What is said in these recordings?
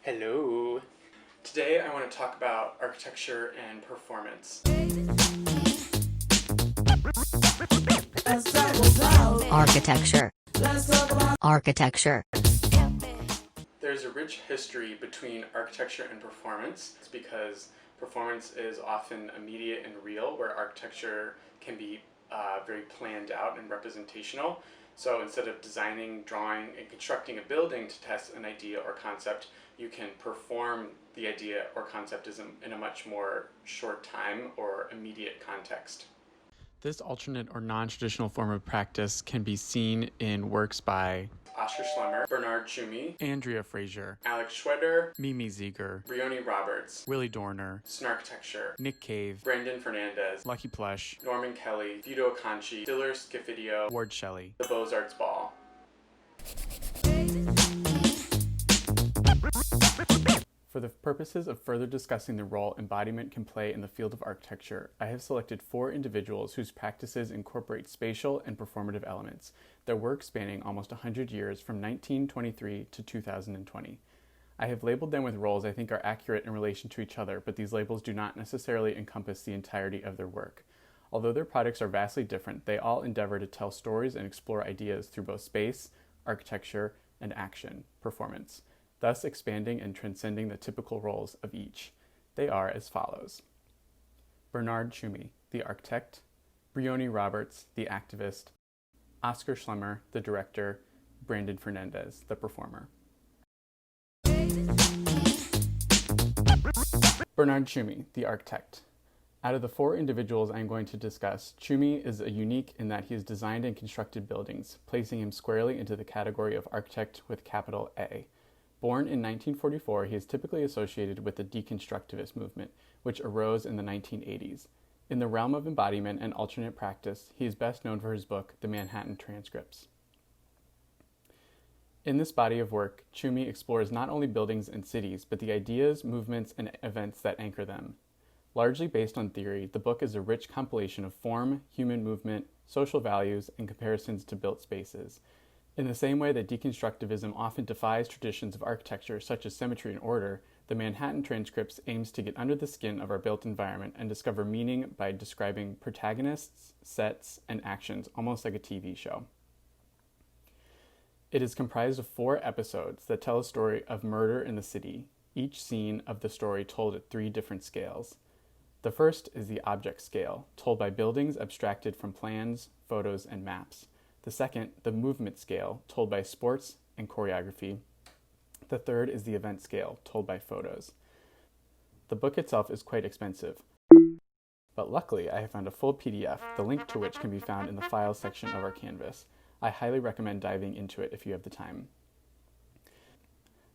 Hello. Today I want to talk about architecture and performance. Architecture. Architecture. There's a rich history between architecture and performance. It's because performance is often immediate and real, where architecture can be very planned out and representational. So instead of designing, drawing, and constructing a building to test an idea or concept, you can perform the idea or concept in a much more short time or immediate context. This alternate or non-traditional form of practice can be seen in works by Oskar Schlemmer, Bernard Tschumi, Andrea Fraser, Alex Schweder, Mimi Ziegler, Briony Roberts, Willie Dorner, Snarkitecture, Nick Cave, Brendan Fernandes, Lucky Plush, Norman Kelly, Vito Conchi, Diller Scifidio, Ward Shelley, The Beaux-Arts Ball. For the purposes of further discussing the role embodiment can play in the field of architecture, I have selected 4 individuals whose practices incorporate spatial and performative elements, their work spanning almost 100 years from 1923 to 2020. I have labeled them with roles I think are accurate in relation to each other, but these labels do not necessarily encompass the entirety of their work. Although their projects are vastly different, they all endeavor to tell stories and explore ideas through both space, architecture, and action, performance, thus expanding and transcending the typical roles of each. They are as follows: Bernard Tschumi, the architect; Bryony Roberts, the activist; Oskar Schlemmer, the director; Brendan Fernandes, the performer. Bernard Tschumi, the architect. Out of the 4 individuals I am going to discuss, Tschumi is unique in that he has designed and constructed buildings, placing him squarely into the category of architect with capital A. Born in 1944, he is typically associated with the deconstructivist movement, which arose in the 1980s. In the realm of embodiment and alternate practice, he is best known for his book, The Manhattan Transcripts. In this body of work, Tschumi explores not only buildings and cities, but the ideas, movements, and events that anchor them. Largely based on theory, the book is a rich compilation of form, human movement, social values, and comparisons to built spaces. In the same way that deconstructivism often defies traditions of architecture such as symmetry and order, the Manhattan Transcripts aims to get under the skin of our built environment and discover meaning by describing protagonists, sets, and actions, almost like a TV show. It is comprised of 4 episodes that tell a story of murder in the city, each scene of the story told at 3 different scales. The first is the object scale, told by buildings abstracted from plans, photos, and maps. The second, the movement scale, told by sports and choreography. The third is the event scale, told by photos. The book itself is quite expensive, but luckily I have found a full PDF, the link to which can be found in the files section of our canvas. I highly recommend diving into it if you have the time.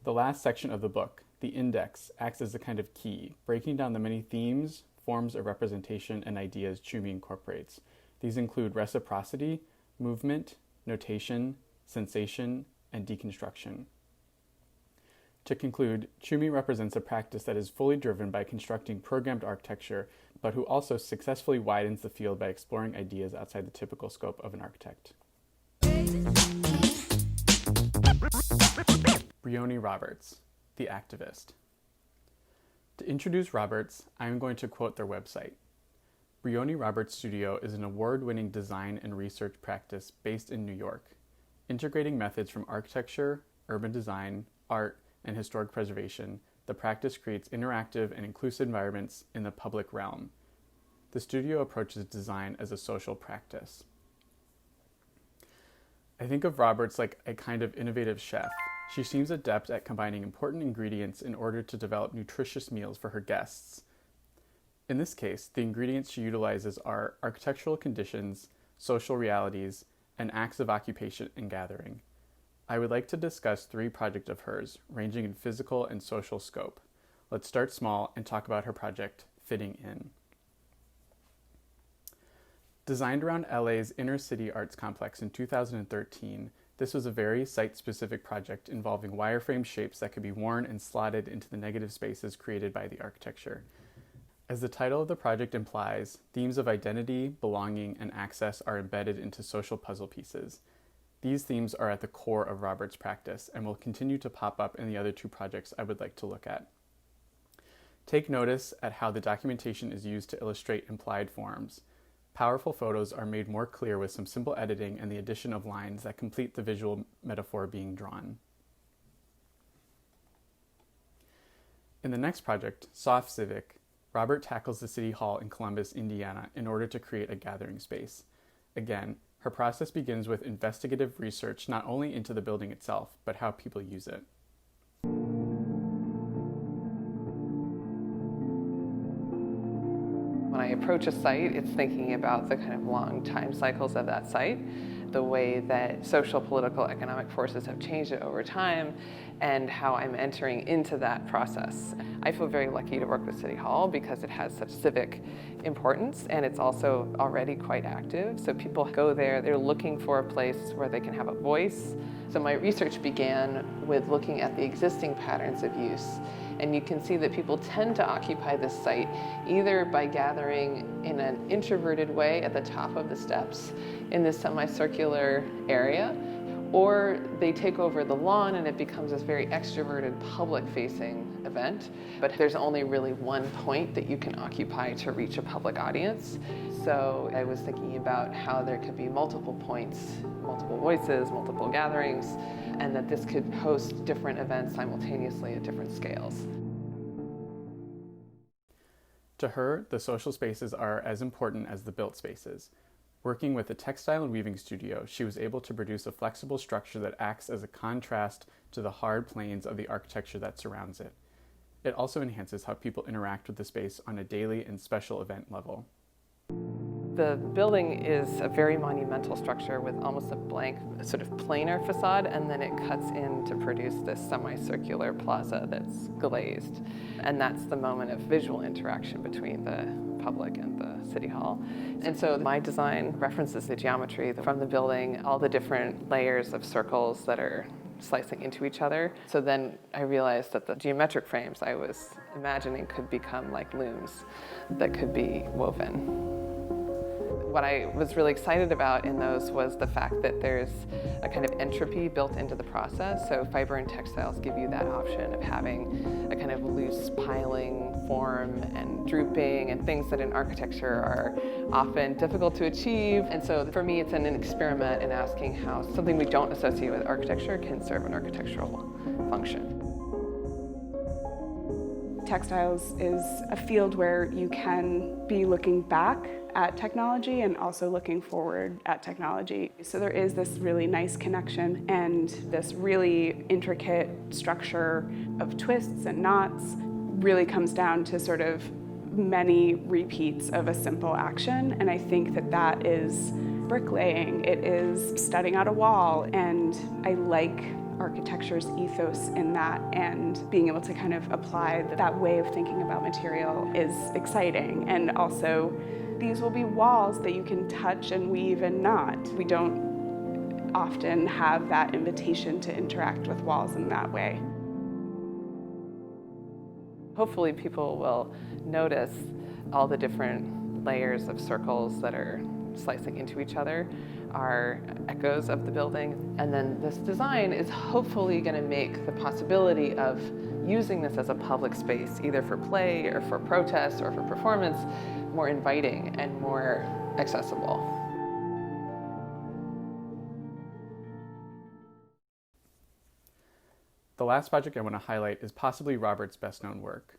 The last section of the book, the index, acts as a kind of key, breaking down the many themes, forms of representation, and ideas Tschumi incorporates. These include reciprocity, movement, notation, sensation, and deconstruction. To conclude, Tschumi represents a practice that is fully driven by constructing programmed architecture, but who also successfully widens the field by exploring ideas outside the typical scope of an architect. Briony Roberts, the activist. To introduce Roberts, I am going to quote their website. Briony Roberts Studio is an award-winning design and research practice based in New York, integrating methods from architecture, urban design, art, and historic preservation. The practice creates interactive and inclusive environments in the public realm. The studio approaches design as a social practice. I think of Roberts like a kind of innovative chef. She seems adept at combining important ingredients in order to develop nutritious meals for her guests. In this case, the ingredients she utilizes are architectural conditions, social realities, and acts of occupation and gathering. I would like to discuss 3 projects of hers, ranging in physical and social scope. Let's start small and talk about her project, Fitting In. Designed around LA's Inner City Arts Complex in 2013, this was a very site-specific project involving wireframe shapes that could be worn and slotted into the negative spaces created by the architecture. As the title of the project implies, themes of identity, belonging, and access are embedded into social puzzle pieces. These themes are at the core of Roberts' practice and will continue to pop up in the other two projects I would like to look at. Take notice at how the documentation is used to illustrate implied forms. Powerful photos are made more clear with some simple editing and the addition of lines that complete the visual metaphor being drawn. In the next project, Soft Civic, Robert tackles the City Hall in Columbus, Indiana, in order to create a gathering space. Again, her process begins with investigative research not only into the building itself, but how people use it. When I approach a site, it's thinking about the kind of long time cycles of that site, the way that social, political, economic forces have changed it over time, and how I'm entering into that process. I feel very lucky to work with City Hall because it has such civic importance, and it's also already quite active. So people go there, they're looking for a place where they can have a voice. So my research began with looking at the existing patterns of use. And you can see that people tend to occupy this site either by gathering in an introverted way at the top of the steps in this semicircular area, or they take over the lawn and it becomes this very extroverted public-facing event. But there's only really one point that you can occupy to reach a public audience. So I was thinking about how there could be multiple points, multiple voices, multiple gatherings, and that this could host different events simultaneously at different scales. To her, the social spaces are as important as the built spaces. Working with a textile and weaving studio, she was able to produce a flexible structure that acts as a contrast to the hard planes of the architecture that surrounds it. It also enhances how people interact with the space on a daily and special event level. The building is a very monumental structure with almost a blank, sort of planar facade, and then it cuts in to produce this semicircular plaza that's glazed. And that's the moment of visual interaction between the public and the City Hall. And so my design references the geometry from the building, all the different layers of circles that are slicing into each other. So then I realized that the geometric frames I was imagining could become like looms that could be woven. What I was really excited about in those was the fact that there's a kind of entropy built into the process. So fiber and textiles give you that option of having a kind of loose piling form and drooping and things that in architecture are often difficult to achieve. And so for me, it's an experiment in asking how something we don't associate with architecture can serve an architectural function. Textiles is a field where you can be looking back at technology and also looking forward at technology. So there is this really nice connection, and this really intricate structure of twists and knots really comes down to sort of many repeats of a simple action. And I think that that is bricklaying, it is studying out a wall, and I like architecture's ethos in that, and being able to kind of apply that way of thinking about material is exciting. And also, these will be walls that you can touch and weave and knot. We don't often have that invitation to interact with walls in that way. Hopefully people will notice all the different layers of circles that are slicing into each other are echoes of the building. And then this design is hopefully going to make the possibility of using this as a public space, either for play or for protest or for performance, more inviting and more accessible. The last project I want to highlight is possibly Roberts' best-known work.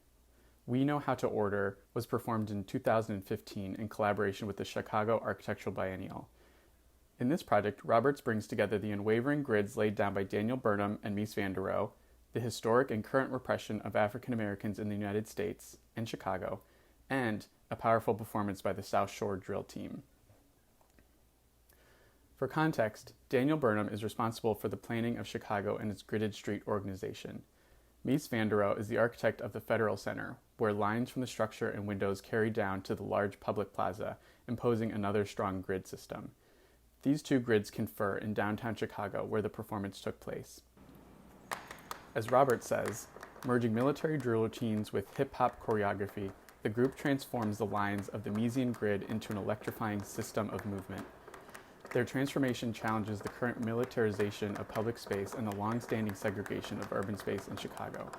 We Know How to Order was performed in 2015 in collaboration with the Chicago Architectural Biennial. In this project, Roberts brings together the unwavering grids laid down by Daniel Burnham and Mies van der Rohe, the historic and current repression of African Americans in the United States and Chicago, and a powerful performance by the South Shore Drill Team. For context, Daniel Burnham is responsible for the planning of Chicago and its gridded street organization. Mies van der Rohe is the architect of the Federal Center, where lines from the structure and windows carry down to the large public plaza, imposing another strong grid system. These two grids confer in downtown Chicago, where the performance took place. As Roberts says, merging military drill routines with hip-hop choreography, the group transforms the lines of the Miesian grid into an electrifying system of movement. Their transformation challenges the current militarization of public space and the long-standing segregation of urban space in Chicago.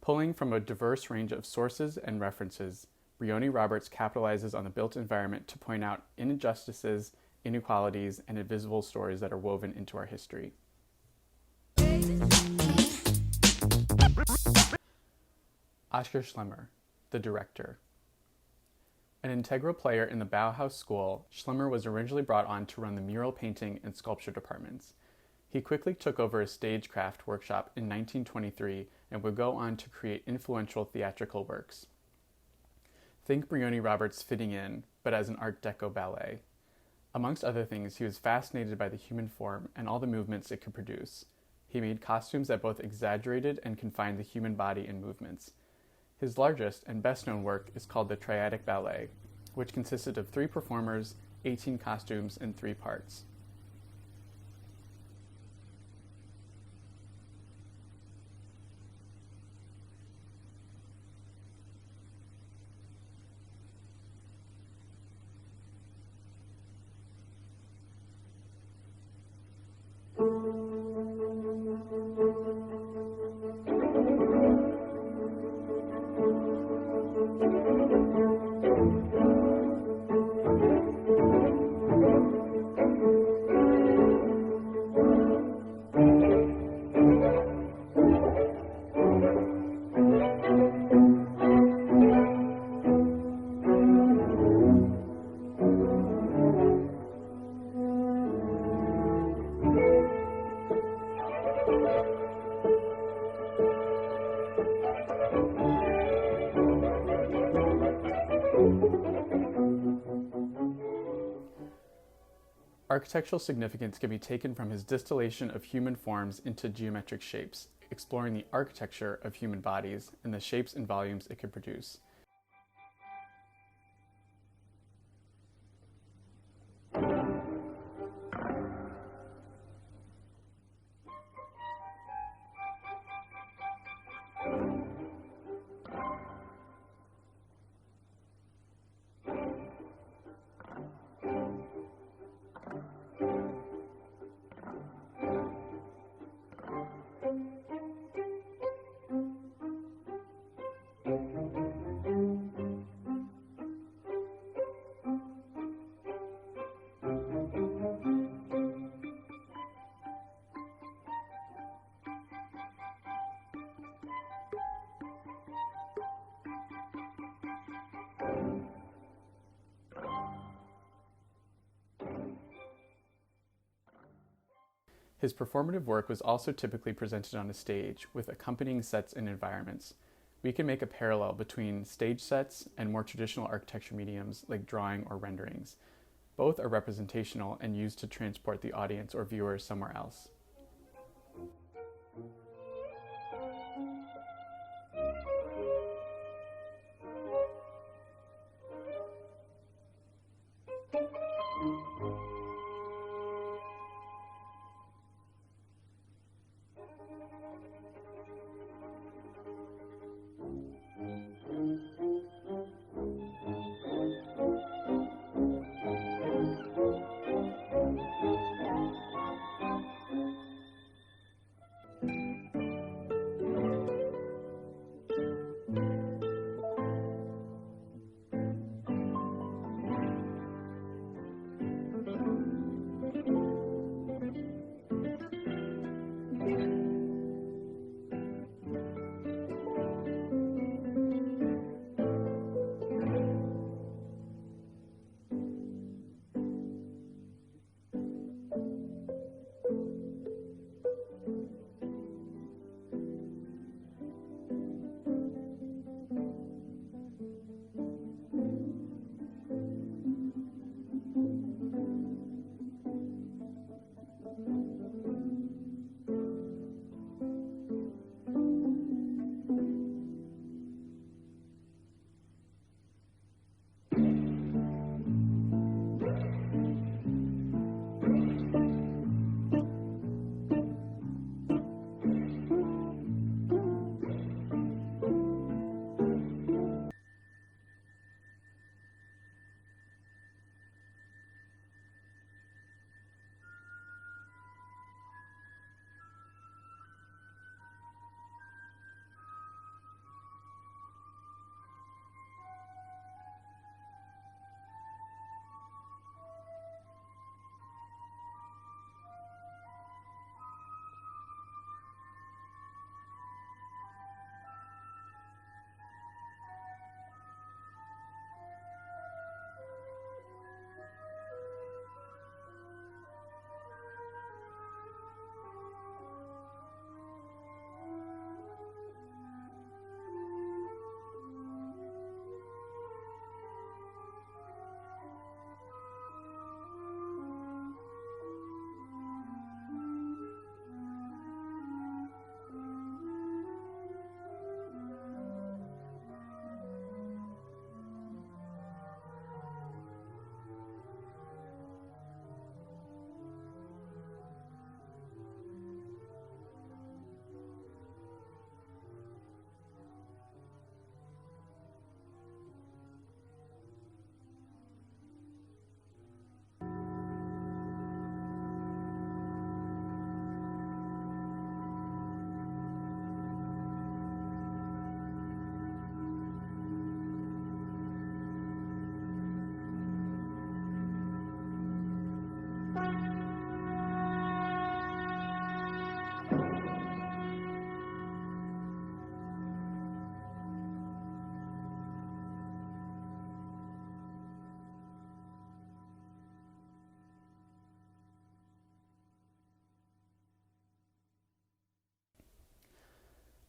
Pulling from a diverse range of sources and references, Briony Roberts capitalizes on the built environment to point out injustices, inequalities, and invisible stories that are woven into our history. Oskar Schlemmer, the director. An integral player in the Bauhaus School, Schlemmer was originally brought on to run the mural painting and sculpture departments. He quickly took over a stagecraft workshop in 1923 and would go on to create influential theatrical works. Think Briony Roberts fitting in, but as an Art Deco ballet. Amongst other things, he was fascinated by the human form and all the movements it could produce. He made costumes that both exaggerated and confined the human body in movements. His largest and best-known work is called the Triadic Ballet, which consisted of 3 performers, 18 costumes, and 3 parts. Architectural significance can be taken from his distillation of human forms into geometric shapes, exploring the architecture of human bodies and the shapes and volumes it could produce. His performative work was also typically presented on a stage, with accompanying sets and environments. We can make a parallel between stage sets and more traditional architecture mediums like drawing or renderings. Both are representational and used to transport the audience or viewer somewhere else.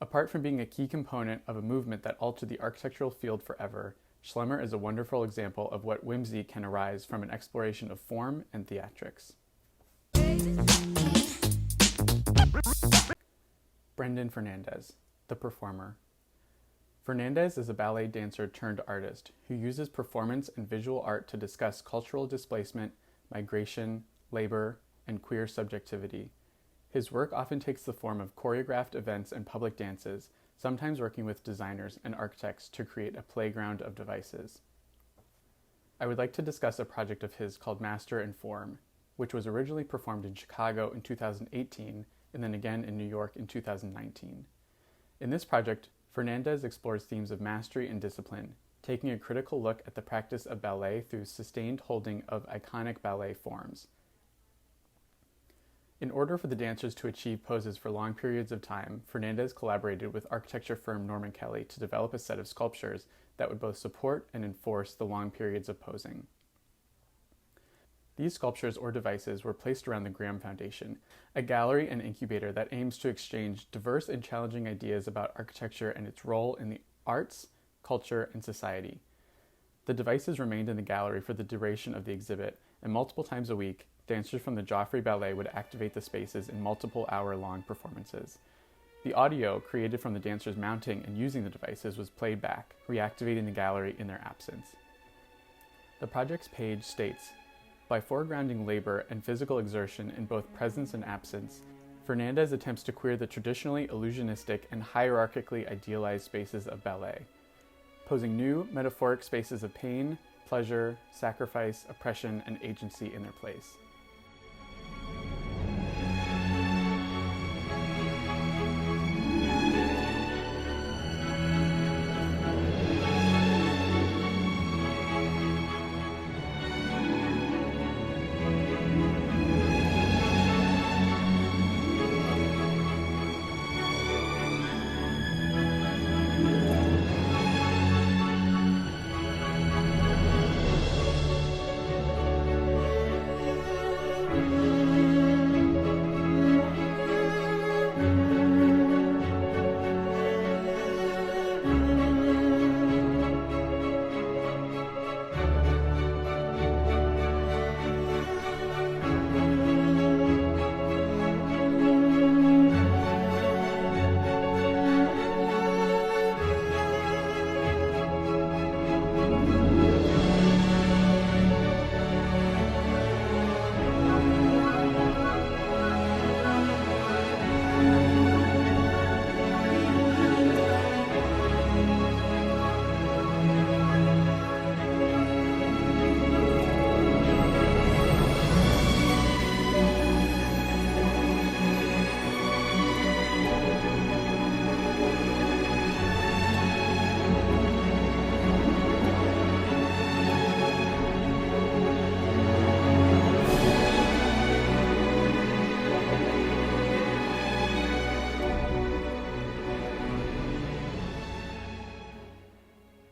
Apart from being a key component of a movement that altered the architectural field forever, Schlemmer is a wonderful example of what whimsy can arise from an exploration of form and theatrics. Brendan Fernandes, the performer. Fernandez is a ballet dancer turned artist who uses performance and visual art to discuss cultural displacement, migration, labor, and queer subjectivity. His work often takes the form of choreographed events and public dances, sometimes working with designers and architects to create a playground of devices. I would like to discuss a project of his called Master and Form, which was originally performed in Chicago in 2018 and then again in New York in 2019. In this project, Fernandez explores themes of mastery and discipline, taking a critical look at the practice of ballet through sustained holding of iconic ballet forms. In order for the dancers to achieve poses for long periods of time, Fernandez collaborated with architecture firm Norman Kelly to develop a set of sculptures that would both support and enforce the long periods of posing. These sculptures or devices were placed around the Graham Foundation, a gallery and incubator that aims to exchange diverse and challenging ideas about architecture and its role in the arts, culture, and society. The devices remained in the gallery for the duration of the exhibit, and multiple times a week, dancers from the Joffrey Ballet would activate the spaces in multiple hour-long performances. The audio created from the dancers mounting and using the devices was played back, reactivating the gallery in their absence. The project's page states, "By foregrounding labor and physical exertion in both presence and absence, Fernandez attempts to queer the traditionally illusionistic and hierarchically idealized spaces of ballet, posing new metaphoric spaces of pain, pleasure, sacrifice, oppression, and agency in their place."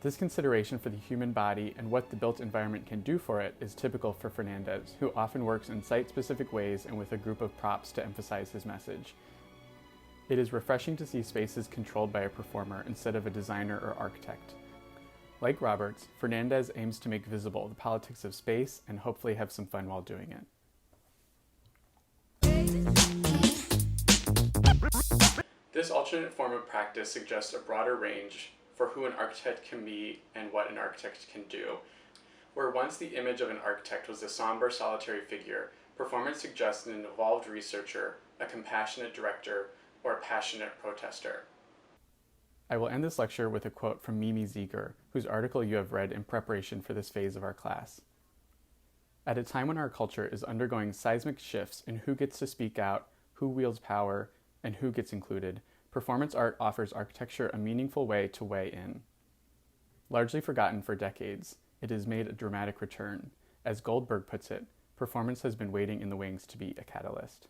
This consideration for the human body and what the built environment can do for it is typical for Fernandez, who often works in site-specific ways and with a group of props to emphasize his message. It is refreshing to see spaces controlled by a performer instead of a designer or architect. Like Roberts, Fernandez aims to make visible the politics of space and hopefully have some fun while doing it. This alternate form of practice suggests a broader range for who an architect can be and what an architect can do. Where once the image of an architect was a somber, solitary figure, performance suggests an evolved researcher, a compassionate director, or a passionate protester. I will end this lecture with a quote from Mimi Ziegler, whose article you have read in preparation for this phase of our class. At a time when our culture is undergoing seismic shifts in who gets to speak out, who wields power, and who gets included, performance art offers architecture a meaningful way to weigh in. Largely forgotten for decades, it has made a dramatic return. As Goldberg puts it, performance has been waiting in the wings to be a catalyst.